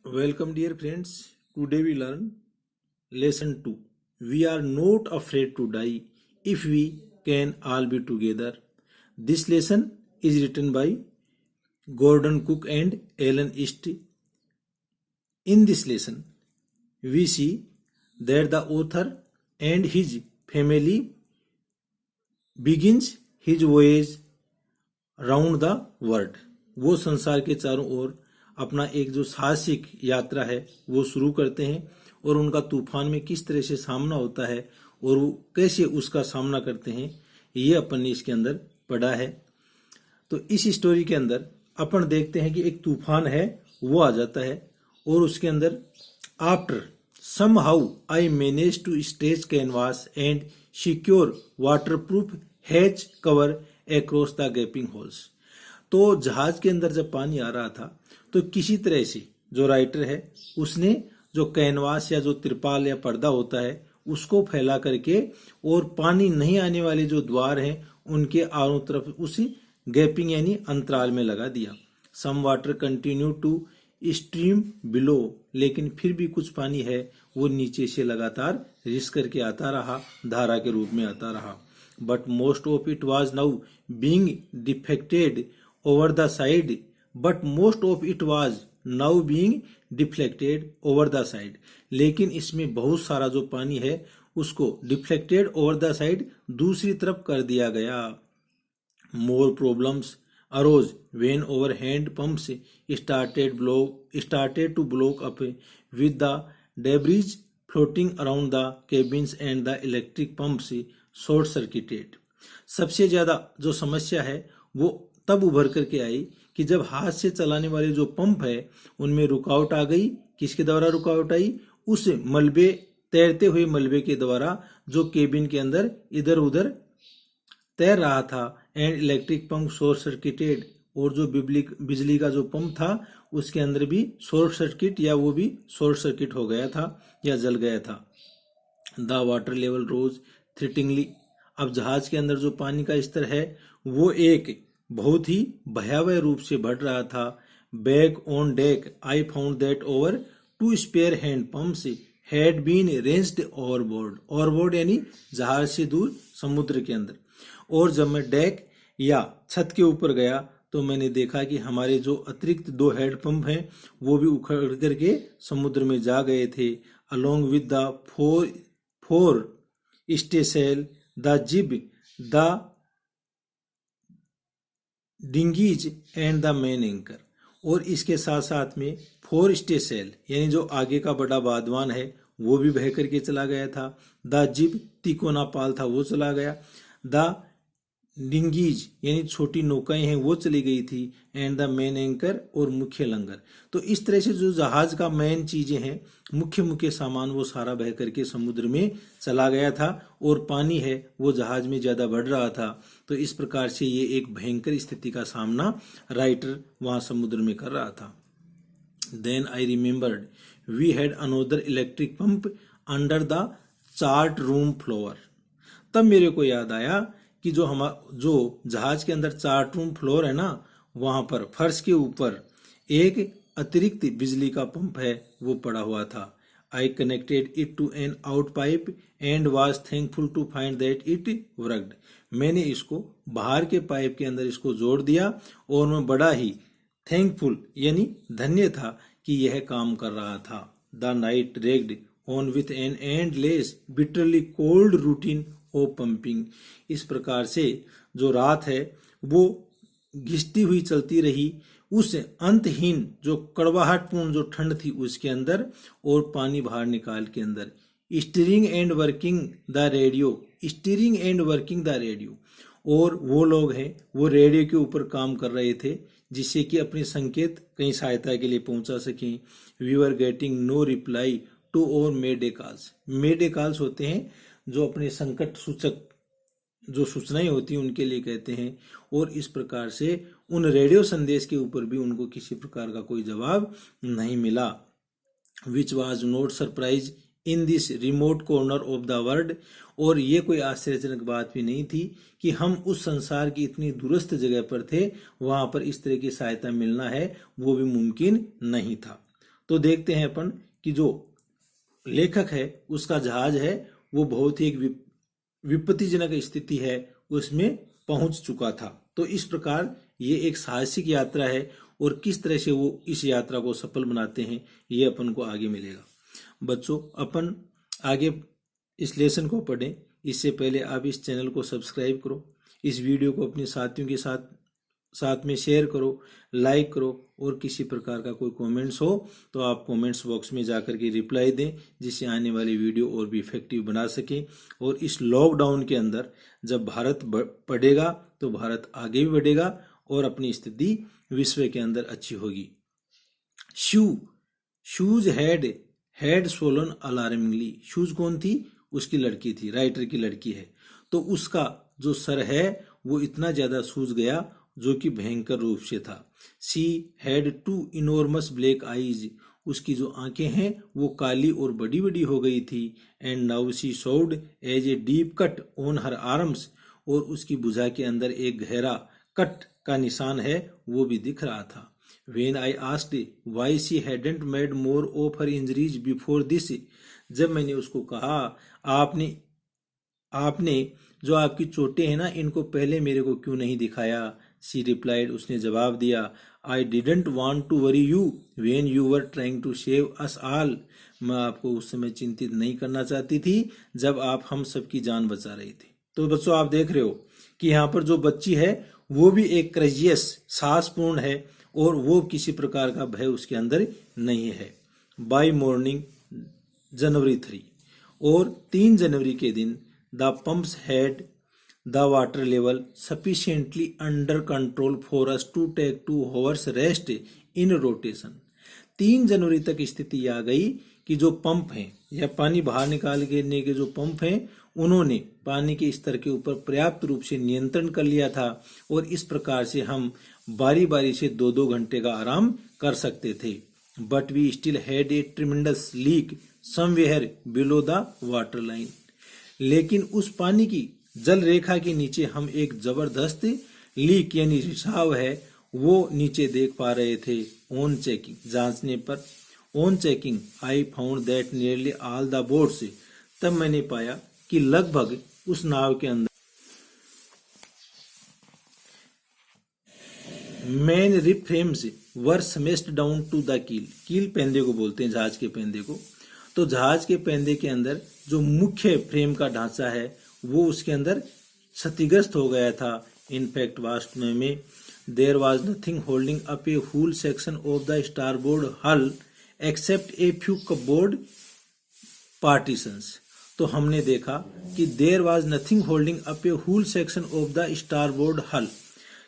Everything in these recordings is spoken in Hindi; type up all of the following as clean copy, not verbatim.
Welcome, dear friends. Today we learn lesson 2. We are not afraid to die if we can all be together. This lesson is written by Gordon Cook and Ellen East. In this lesson, we see that the author and his family begins his voyage round the world. वो संसार के चारों ओर अपना एक जो साहसिक यात्रा है वो शुरू करते हैं और उनका तूफान में किस तरह से सामना होता है और वो कैसे उसका सामना करते हैं ये अपन ने इसके अंदर पढ़ा है। तो इस स्टोरी के अंदर अपन देखते हैं कि एक तूफान है वो आ जाता है और उसके अंदर after somehow I manage to stretch canvas and secure waterproof hatch cover across the gaping holes. तो जहाज के अंदर जब पानी आ रहा था तो किसी तरह से जो राइटर है उसने जो कैनवास या जो तिरपाल या पर्दा होता है उसको फैला करके और पानी नहीं आने वाले जो द्वार हैं उनके आरों तरफ उस गैपिंग यानी अंतराल में लगा दिया। Some water continue to stream below, लेकिन फिर भी कुछ पानी है वो नीचे से लगातार रिस करके आता रहा, धारा के रूप में आता रहा। But most of it was now being deflected over the side. But most of it was now being deflected over the side. लेकिन इसमें बहुत सारा जो पानी है उसको deflected over the side दूसरी तरफ कर दिया गया। More problems arose when overhand pumps started to block up with the debris floating around the cabins and the electric pumps short circuited. सबसे ज्यादा जो समस्या है वो तब उभर करके आई कि जब हाथ से चलाने वाले जो पंप है उनमें रुकावट आ गई। किसके द्वारा रुकावट आई? उस मलबे, तैरते हुए मलबे के द्वारा जो केबिन के अंदर इधर उधर तैर रहा था। And electric pump short circuited, और जो बिजली का जो पंप था उसके अंदर भी शॉर्ट सर्किट या वो भी शॉर्ट सर्किट हो गया था या जल गया था। The water level rose threateningly, अब जहाज के अंदर जो पानी का स्तर है वो एक बहुत ही भयावह रूप से बढ़ रहा था। Back on deck I found that our 2 spare hand pumps had been wrenched overboard. Overboard यानी जहाज से दूर समुद्र के अंदर। और जब मैं डेक या छत के ऊपर गया तो मैंने देखा कि हमारे जो अतिरिक्त 2 हेड पंप हैं वो भी उखड़ करके समुद्र में जा गए थे। Along with the fore staysail, the jib, the dinghies and the main anchor. और इसके साथ साथ में 4 स्टेसेल यानी जो आगे का बड़ा बादवान है वो भी बह करके चला गया था। द जिब, तिकोना पाल था वो चला गया। द डिंगीज यानी छोटी नौकाएं हैं वो चली गई थी। एंड द मेन एंकर, और मुख्य लंगर। तो इस तरह से जो जहाज का मेन चीजें हैं, मुख्य सामान, वो सारा बह करके समुद्र में चला गया था और पानी है वो जहाज में ज्यादा बढ़ रहा था। तो इस प्रकार से ये एक भयंकर स्थिति का सामना राइटर वहां समुद्र में कर रहा था। Then I remembered we had another electric pump under the chart room floor. तब मेरे को याद आया कि जो जहाज के अंदर चार्ट रूम फ्लोर है ना, वहां पर फर्श के ऊपर एक अतिरिक्त बिजली का पंप है वो पड़ा हुआ था। I connected it to an out pipe and was thankful to find that it worked. मैंने इसको बाहर के पाइप के अंदर इसको जोड़ दिया और मैं बड़ा ही थैंकफुल यानी धन्य था कि यह काम कर रहा था। The night dragged on with an endless bitterly cold routine of pumping. इस प्रकार से जो रात है वो घिसती हुई चलती रही उस अंतहीन जो कड़वाहटपूर्ण जो ठंड थी उसके अंदर, और पानी बाहर निकाल के अंदर। Steering and working the radio, steering and working the radio, और वो लोग हैं वो रेडियो के ऊपर काम कर रहे थे जिससे कि अपने संकेत कहीं सहायता के लिए पहुंचा सकें। We were getting no reply to our mayday calls. Mayday calls होते हैं जो अपने संकट सूचक जो सूचनाएं होती हैं उनके लिए कहते हैं। और इस प्रकार से उन रेडियो संदेश के ऊपर भी उनको किसी प्रकार का कोई जवाब नहीं मिला। Which was not surprise in this remote corner of the world. और ये कोई आश्चर्यजनक बात भी नहीं थी कि हम उस संसार की इतनी दूरस्थ जगह पर थे, वहां पर इस तरह की सहायता मिलना है वो भी मुमकिन नहीं था। तो देखते हैं अपन कि जो लेखक है उसका जहाज है वो बहुत ही एक विपत्तिजनक स्थिति है उसमें पहुंच चुका था। तो इस प्रकार ये एक साहसिक यात्रा है और किस तरह से वो इस यात्रा को सफल बनाते हैं ये अपन को आगे मिलेगा। बच्चों, अपन आगे इस लेसन को पढ़ें इससे पहले आप इस चैनल को सब्सक्राइब करो, इस वीडियो को अपने साथियों के साथ में शेयर करो, लाइक करो और किसी प्रकार का कोई कमेंट्स हो तो आप कमेंट्स बॉक्स में जाकर के रिप्लाई दें, जिससे आने वाली वीडियो और भी इफेक्टिव बना सकें। और इस लॉकडाउन के अंदर जब भारत पढ़ेगा तो भारत आगे भी बढ़ेगा और अपनी स्थिति विश्व के अंदर अच्छी होगी। Shoes had swollen alarmingly. Shoes कौन थी? उसकी लड़की थी, राइटर की लड़की है। तो उसका जो सर है वो इतना ज्यादा सूज गया जो कि भयंकर रूप से था। She had 2 enormous black eyes. उसकी जो आंखें हैं वो काली और बड़ी बड़ी हो गई थी। And now she showed as a deep cut on her arms. और उसकी भुजा के अंदर एक गहरा कट का निशान है वो भी दिख रहा था। When I asked why she hadn't made more of her injuries before this, जब मैंने उसको कहा आपने जो आपकी चोटें हैं ना इनको पहले मेरे को क्यों नहीं दिखाया? She replied, उसने जवाब दिया, I didn't want to worry you when you were trying to save us all. मैं आपको उस समय चिंतित नहीं करना चाहती थी जब आप हम सबकी जान बचा रहे थे। तो बच्चों, आप देख रहे हो कि यहाँ पर जो बच्ची है वो भी एक करेजियस, साहसपूर्ण है और वो किसी प्रकार का भय उसके अंदर नहीं है। बाय मॉर्निंग जनवरी 3 और 3 जनवरी के दिन the pumps had the water level sufficiently under control for us to take 2 hours rest in rotation. 3 जनवरी तक स्थिति आ गई कि जो पंप हैं या पानी बाहर निकालने के जो पंप हैं उन्होंने पानी के स्तर के ऊपर पर्याप्त रूप से नियंत्रण कर लिया था और इस प्रकार से हम बारी बारी से 2-2 घंटे का आराम कर सकते थे। But we still had a tremendous leak somewhere below the water line. लेकिन उस पानी की जल रेखा के नीचे हम एक जबरदस्त लीक यानी रिसाव है वो नीचे देख पा रहे थे। ऑन चेकिंग, जांचने पर, on checking I found that nearly all the boats, तब मैंने पाया कि लगभग उस नाव के अंदर main rib frames were smashed down to the keel. Keel पेंदे को बोलते हैं, जहाज के पेंदे को। तो जहाज के पेंदे के अंदर जो मुख्य फ्रेम का ढांचा है वो उसके अंदर क्षतिग्रस्त हो गया था। इनफैक्ट वास्तव में there was nothing holding up a hull section of the starboard hull except a few cupboard partitions. तो हमने देखा कि there was nothing holding up a hull section of the starboard hull,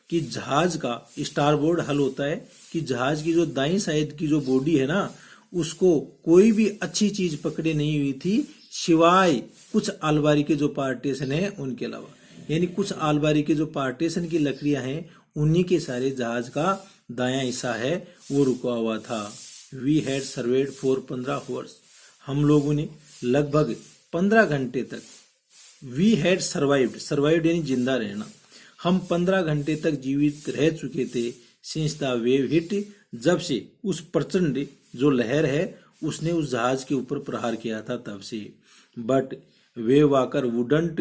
कि जहाज का स्टारबोर्ड हल होता है कि जहाज की जो दाईं साइड की जो बॉडी है ना उसको कोई भी अच्छी चीज पकड़े नहीं हुई थी सिवाय कुछ आलमारी के जो पार्टीशन है उनके अलावा। यानी कुछ आलमारी के जो पार्टीशन की लकड़ियां हैं उन्हीं के सारे जहाज का दायां हिस्सा है वो रुका हुआ था। We had survived for 15 hours। हम लोगों ने लगभग 15 घंटे तक, वी हैड सर्वाइव्ड यानी जिंदा रहना, हम 15 घंटे तक जीवित रह चुके थे। सिंस द वेव हिट, जब से उस प्रचंड जो लहर है उसने उस जहाज के ऊपर प्रहार किया था तब से। But Wave Walker wouldn't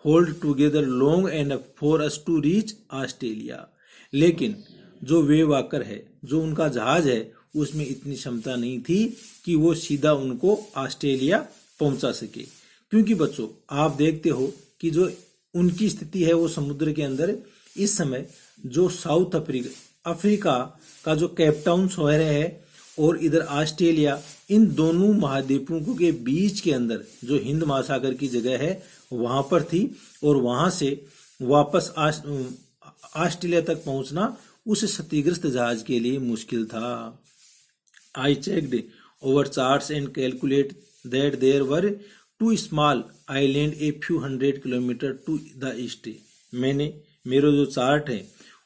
hold together long enough for us to reach Australia. लेकिन जो वेव वाकर है, जो उनका जहाज है, उसमें इतनी क्षमता नहीं थी कि वो सीधा उनको ऑस्ट्रेलिया पहुंचा सके। क्योंकि बच्चों, आप देखते हो कि जो उनकी स्थिति है वो समुद्र के अंदर इस समय जो साउथ अफ्रीका का जो केपटाउन शहर है और इधर ऑस्ट्रेलिया, इन दोनों महाद्वीपों के बीच के अंदर जो हिंद महासागर की जगह है वहां पर थी और वहां से वापस ऑस्ट्रेलिया तक पहुंचना उस क्षतिग्रस्त जहाज के लिए मुश्किल था। I checked our charts and calculate that there were 2 small island a few 100 kilometer to the east। मैंने मेरे जो चार्ट है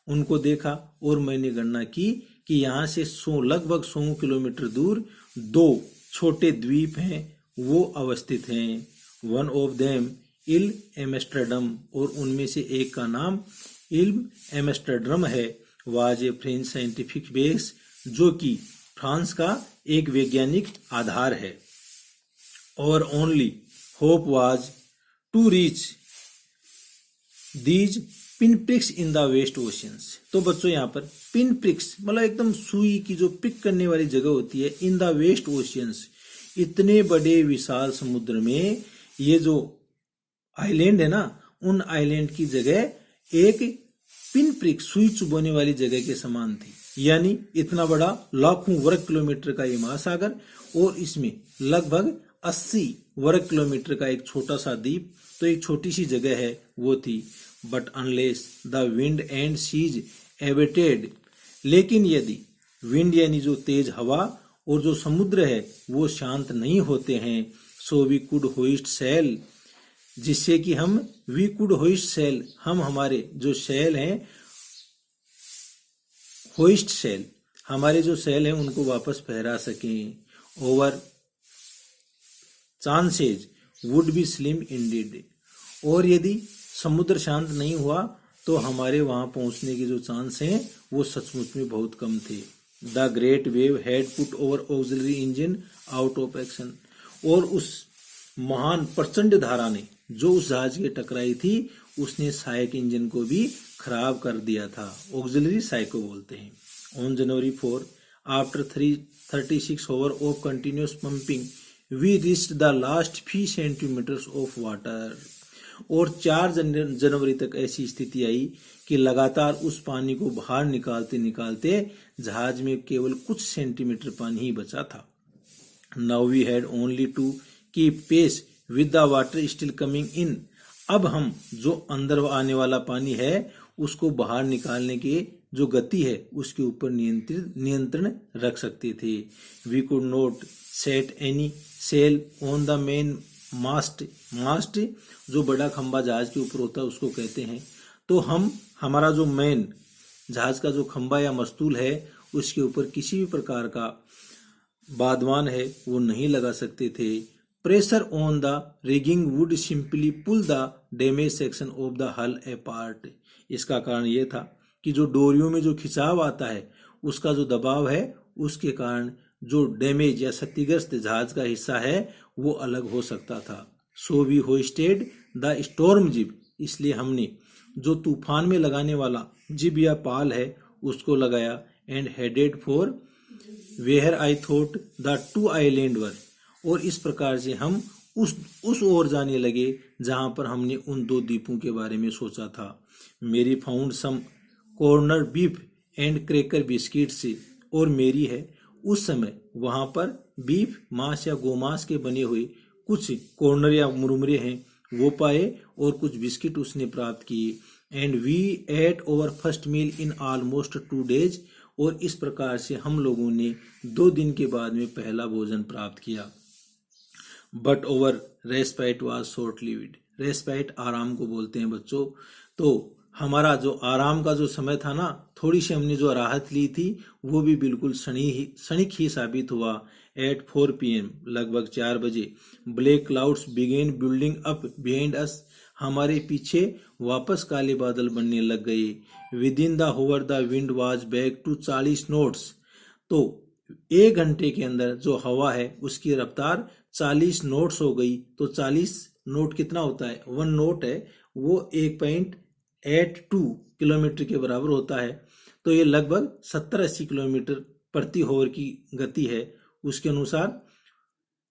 उनको देखा और मैंने गणना की कि यहाँ से लगभग 100 किलोमीटर दूर 2 छोटे द्वीप हैं वो अवस्थित हैं। One of them Ile Amsterdam, और उनमें से एक का नाम इल एम्स्टर्डम है। Was a French scientific base, जो कि फ्रांस का एक वैज्ञानिक आधार है। और only hope was to reach these pin pricks in the vast oceans. तो बच्चों यहाँ पर पिन प्रिक्स मतलब एकदम सुई की जो पिक करने वाली जगह होती है, इन द वेस्ट ओशियंस, इतने बड़े विशाल समुद्र में ये जो आइलैंड है ना, उन आइलैंड की जगह एक पिन प्रिक सुई चुभोने वाली जगह के समान थी। यानी इतना बड़ा लाखों वर्ग किलोमीटर का ये महासागर और इसमें लगभग 80 वर्ग किलोमीटर का एक छोटा सा द्वीप, तो एक छोटी सी जगह है वो थी। But unless the wind and seas abated, लेकिन यदि विंड यानी जो तेज हवा और जो समुद्र है वो शांत नहीं होते हैं, so we could hoist sail, जिससे कि हम वी कुड होइस्ट सेल, हम हमारे जो सेल हैं, होइस्ट सेल, हमारे जो सेल हैं उनको वापस फहरा सकें। Over chances would be slim Indeed, और यदि समुद्र शांत नहीं हुआ तो हमारे वहां पहुंचने के जो चांस हैं वो सचमुच में बहुत कम थे। The great wave had put over auxiliary engine out of action, और उस महान प्रचंड धारा ने जो उस जहाज के टकराई थी उसने सहायक इंजन को भी खराब कर दिया था, ऑक्सिलरी साइको बोलते हैं। On January 4 after 36 hour of continuous pumping we reached the last few centimetres of water, और 4 जनवरी तक ऐसी स्थिति आई कि लगातार उस पानी को बाहर निकालते निकालते जहाज में केवल कुछ सेंटीमीटर पानी ही बचा था। Now we had only to keep pace with the water still coming in, अब हम जो अंदर आने वाला पानी है उसको बाहर निकालने की जो गति है उसके ऊपर नियंत्रण रख सकते थे। We could not set any sail on the main mast, mast जो बड़ा खंबा जहाज के ऊपर होता है उसको कहते हैं, तो हम हमारा जो मेन जहाज का जो खंबा या मस्तूल है उसके ऊपर किसी भी प्रकार का बादवान है वो नहीं लगा सकते थे। Pressure on the rigging would simply pull the damage section of the hull apart, इसका कारण ये था कि जो डोरियों में जो खिंचाव आता है उसका जो दबाव है उसके कारण जो डैमेज या क्षतिग्रस्त जहाज का हिस्सा है वो अलग हो सकता था। सो वी होइस्टेड द स्टॉर्म जिब, इसलिए हमने जो तूफान में लगाने वाला जिब या पाल है उसको लगाया। And headed for where I thought the two island were, और इस प्रकार से हम उस ओर जाने लगे जहां पर हमने उन 2 द्वीपों के बारे में सोचा था। Mary found some corned beef and cracker biscuit से, और मेरी है उस समय वहां पर बीफ मांस या गोमांस के बने हुए कुछ कॉर्नर या मुरमुरे हैं वो पाए और कुछ बिस्किट उसने प्राप्त किए। And we ate our first meal in almost 2 days, और इस प्रकार से हम लोगों ने 2 दिन के बाद में पहला भोजन प्राप्त किया। But over respite was short lived, respite आराम को बोलते हैं बच्चों, तो हमारा जो आराम का जो समय था ना, थोड़ी सी हमने जो राहत ली थी वो भी बिल्कुल क्षणिक ही साबित हुआ। एट 4 PM लगभग 4 बजे black clouds began building up behind us, हमारे पीछे वापस काले बादल बनने लग गए। Within the hour the wind was back to 40 knots, तो 1 घंटे के अंदर जो हवा है उसकी रफ्तार 40 knots हो गई। तो 40 नोट कितना होता है, 1 नोट है वो 1.82 किलोमीटर के बराबर होता है, तो ये लगभग 70-80 किलोमीटर प्रति होवर की गति है, उसके अनुसार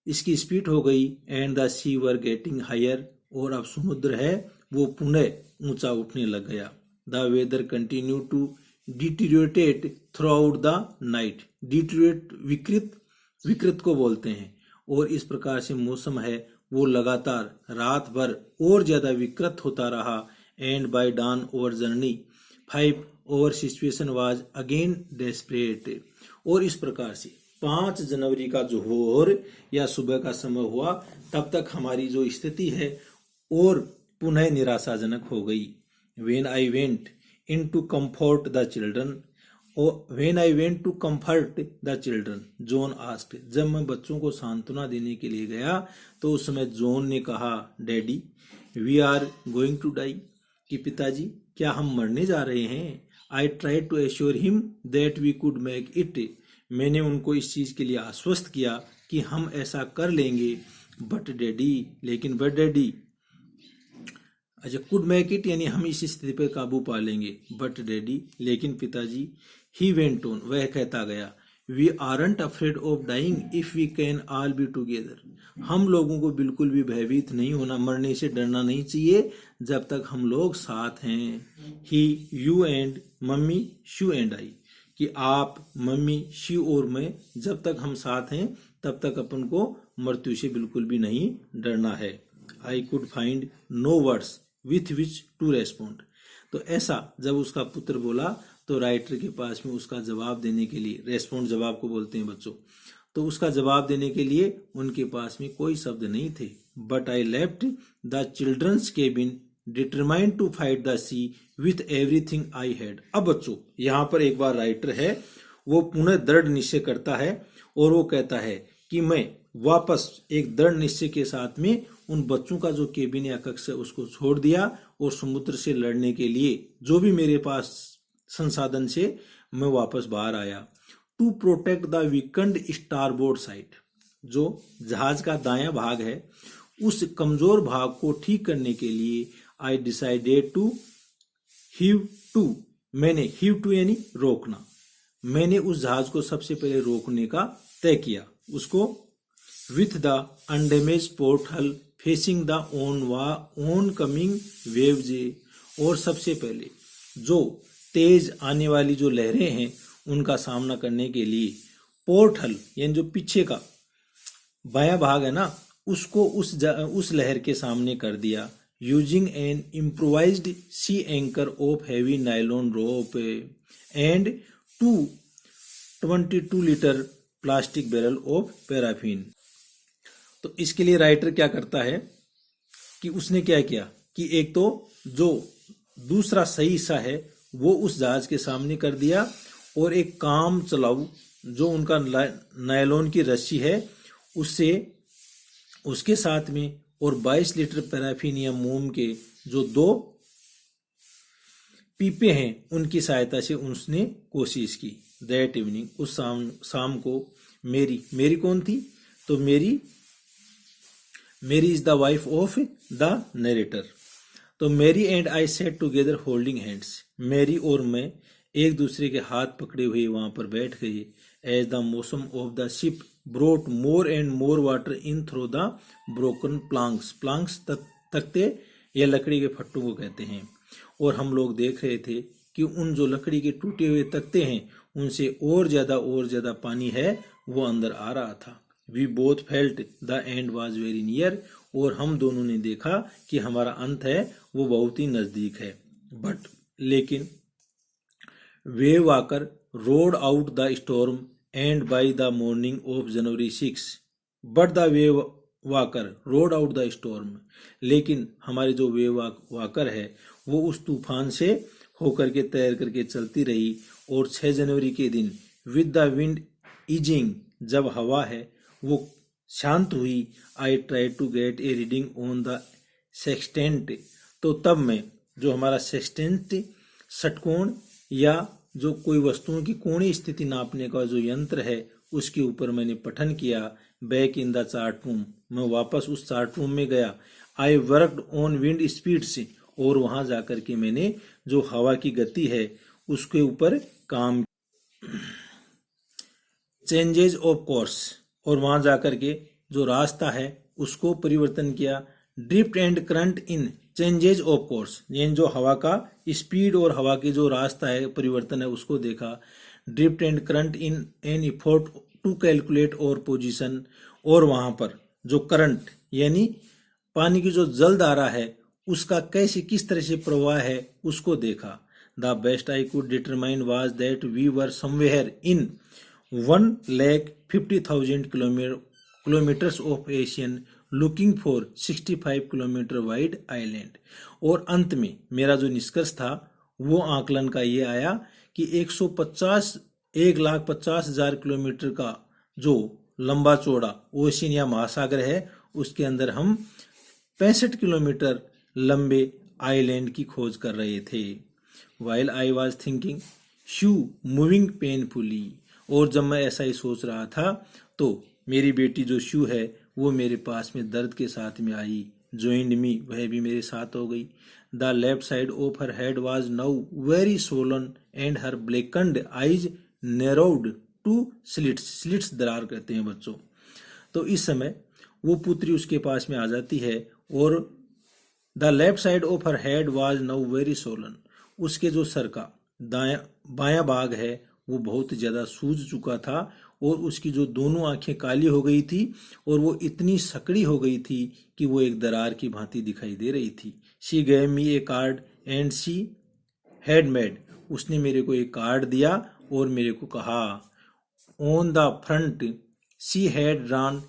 इसकी स्पीड हो गई। And the sea were getting higher, और अब समुद्र है वो पुनः ऊंचा उठने लग गया। The weather continue to deteriorate throughout the night, deteriorate विकृत को बोलते हैं, और इस प्रकार से मौसम है वो लगातार रात भर और ज्यादा विकृत होता रहा। एंड बाय डान ओवर जर्नी 5 our situation was again desperate, और इस प्रकार से 5 जनवरी का जो भोर या सुबह का समय हुआ तब तक हमारी जो स्थिति है और पुनः निराशाजनक हो गई। When I went in to comfort the children, when I went to comfort the children, John asked, जब मैं बच्चों को सांत्वना देने के लिए गया तो उस समय जॉन ने कहा, daddy we are going to die, कि पिताजी क्या हम मरने जा रहे हैं। I tried to assure him that we could make it, मैंने उनको इस चीज़ के लिए आश्वस्त किया कि हम ऐसा कर लेंगे, बट डैडी, लेकिन बट डैडी, अच्छा, कुड मेक इट यानी हम इस स्थिति पर काबू पा लेंगे, बट डैडी, लेकिन पिताजी, ही वेंट ऑन, वह कहता गया, we aren't afraid of dying if we can all be together, हम लोगों को बिल्कुल भी भयभीत नहीं होना, मरने से डरना नहीं चाहिए जब तक हम लोग साथ हैं। He, you and mummy, she and I, कि आप, मम्मी, शी और मैं, जब तक हम साथ हैं तब तक अपन को मृत्यु से बिल्कुल भी नहीं डरना है। I could find no words with which to respond, तो ऐसा जब उसका पुत्र बोला तो राइटर के पास में उसका जवाब देने के लिए, रेस्पॉन्ड जवाब को बोलते हैं बच्चों, तो उसका जवाब देने के लिए उनके पास में कोई शब्द नहीं थे। But I left the children's cabin determined to fight the sea with everything I had. अब बच्चों यहाँ पर एक बार राइटर है वो पुनः दृढ़ निश्चय करता है और वो कहता है कि मैं वापस एक दृढ़ निश्चय के साथ में उन बच्चों का जो केबिन या कक्ष है उसको छोड़ दिया और समुद्र से लड़ने के लिए जो भी मेरे पास संसाधन से मैं वापस बाहर आया। To protect the weakened starboard side, जो जहाज का दायां भाग है उस कमजोर भाग को ठीक करने के लिए I decided to heave to, मैंने हीव टू यानी रोकना, मैंने उस जहाज को सबसे पहले रोकने का तय किया उसको। विथ द अनडेमेज पोर्ट हल facing the own coming waves, और सबसे पहले जो तेज आने वाली जो लहरें हैं उनका सामना करने के लिए पोर्ट हल यानी जो पीछे का बायां भाग है ना उसको उस लहर के सामने कर दिया। Using an improvised sea anchor of heavy nylon rope and 22 litre plastic barrel of paraffin. तो इसके लिए राइटर क्या करता है कि उसने क्या किया कि एक तो जो दूसरा सही हिस्सा है वो उस जहाज के सामने कर दिया और एक काम चलाऊ जो उनका नायलॉन की रस्सी है उससे उसके साथ में और 22 लीटर पैराफिन या मोम के जो 2 पीपे हैं उनकी सहायता से उसने कोशिश की। दैट इवनिंग, उस शाम को मेरी कौन थी, तो मेरी is the wife of the narrator, तो मेरी and I set together holding hands, मेरी और मैं एक दूसरे के हाथ पकड़े हुए वहां पर बैठ गए। As the motion of the ship brought more and more water in through the broken planks तख्ते या लकड़ी के फट्टों को कहते हैं, और हम लोग देख रहे थे कि उन जो लकड़ी के टूटे हुए तख्ते हैं उनसे और ज्यादा पानी है वो अंदर आ रहा था। We both felt the end was very near, और हम दोनों ने देखा कि हमारा अंत है वो बहुत ही नजदीक है। बट लेकिन Wavewalker rode out the storm and by the morning of January 6, but the Wavewalker rode out the storm, लेकिन हमारे जो वे वाकर है वो उस तूफान से होकर के तैर करके चलती रही, और 6 जनवरी के दिन विद द विंड ईजिंग, जब हवा है वो शांत हुई, I try to get a reading on the sextant, तो तब मैं जो हमारा सेक्सटेंट षटकोण या जो कोई वस्तुओं की कोणीय स्थिति नापने का जो यंत्र है उसके ऊपर मैंने पठन किया। Back in the chart room, मैं वापस उस चार्ट रूम में गया। I worked on wind speeds, और वहां जाकर के मैंने जो हवा की गति है उसके ऊपर काम, चेंजेज ऑफ कोर्स, और वहां जाकर के जो रास्ता है उसको परिवर्तन किया। Drift and current in changes of course, यानी जो हवा का स्पीड और हवा की जो रास्ता है परिवर्तन है उसको देखा। Drift and current in an effort to calculate our position, और वहां पर जो करंट यानी पानी की जो जलधारा है उसका कैसे किस तरह से प्रवाह है उसको देखा। The best I could determine was that we were somewhere in 1,50,000 kilometres of ocean looking for 65 kilometre wide island, और अंत में मेरा जो निष्कर्ष था वो आकलन का ये आया कि 1,50,000 किलोमीटर का जो लंबा चौड़ा ओशियन या महासागर है उसके अंदर हम 65 किलोमीटर लंबे आइलैंड की खोज कर रहे थे। While I was thinking shoe moving painfully, और जब मैं ऐसा ही सोच रहा था तो मेरी बेटी जो शू है वो मेरे पास में दर्द के साथ में आई, ज्वाइंड मी, वह भी मेरे साथ हो गई। The left side of her head was now very swollen and her blackened eyes narrowed to slits. Slits दरार कहते हैं बच्चों। तो इस समय वो पुत्री उसके पास में आ जाती है और the left side of her head was now very Solan, उसके जो सर का बायां भाग है वो बहुत ज्यादा सूज चुका था और उसकी जो दोनों आंखें काली हो गई थी और वो इतनी सकड़ी हो गई थी कि वो एक दरार की भांति दिखाई दे रही थी। She gave me A card and she had made, उसने मेरे को एक कार्ड दिया और मेरे को कहा on the front she had drawn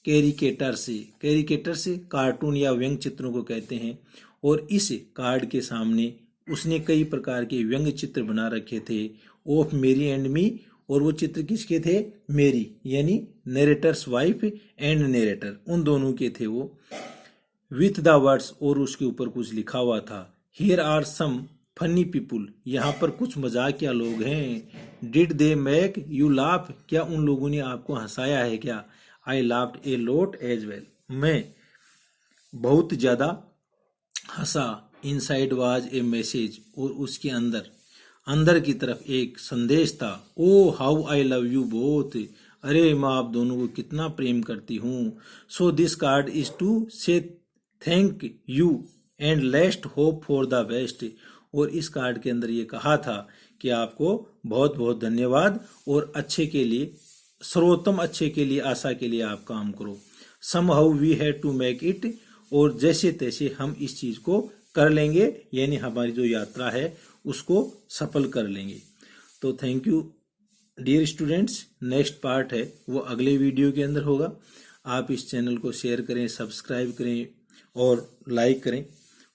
caricature से कार्टून या व्यंग चित्रों को कहते हैं, और इस कार्ड के सामने उसने कई प्रकार के व्यंग चित्र बना रखे थे ऑफ मेरी एंड मी, और वो चित्र किसके थे? मेरी यानी नरेटर्स वाइफ एंड नरेटर, उन दोनों के थे वो। विथ द वर्ड्स, और उसके ऊपर कुछ लिखा हुआ था, here are some funny people, यहाँ पर कुछ मजाकिया लोग हैं। Did they make you laugh, क्या उन लोगों ने आपको हंसाया है क्या? I laughed a lot as well, मैं बहुत ज्यादा हंसा। इनसाइड वाज ए मैसेज, और उसके अंदर की तरफ एक संदेश था। Oh how I love you both, अरे मैं आप दोनों को कितना प्रेम करती हूँ। So this card is to से थैंक यू एंड लेस्ट होप फॉर द बेस्ट, और इस कार्ड के अंदर ये कहा था कि आपको बहुत बहुत धन्यवाद और अच्छे के लिए, सर्वोत्तम अच्छे के लिए, आशा के लिए आप काम करो। Somehow we had to make it, और जैसे तैसे हम इस चीज को कर लेंगे, यानी हमारी जो यात्रा है उसको सफल कर लेंगे। तो thank you dear students. Next part है वो अगले वीडियो के अंदर होगा। आप इस चैनल को शेयर करें, सब्सक्राइब करें और लाइक करें,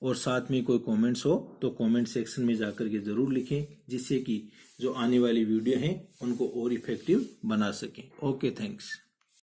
और साथ में कोई कमेंट्स हो तो कमेंट सेक्शन में जाकर के जरूर लिखें, जिससे कि जो आने वाली वीडियो हैं उनको और इफेक्टिव बना सकें। Okay, thanks.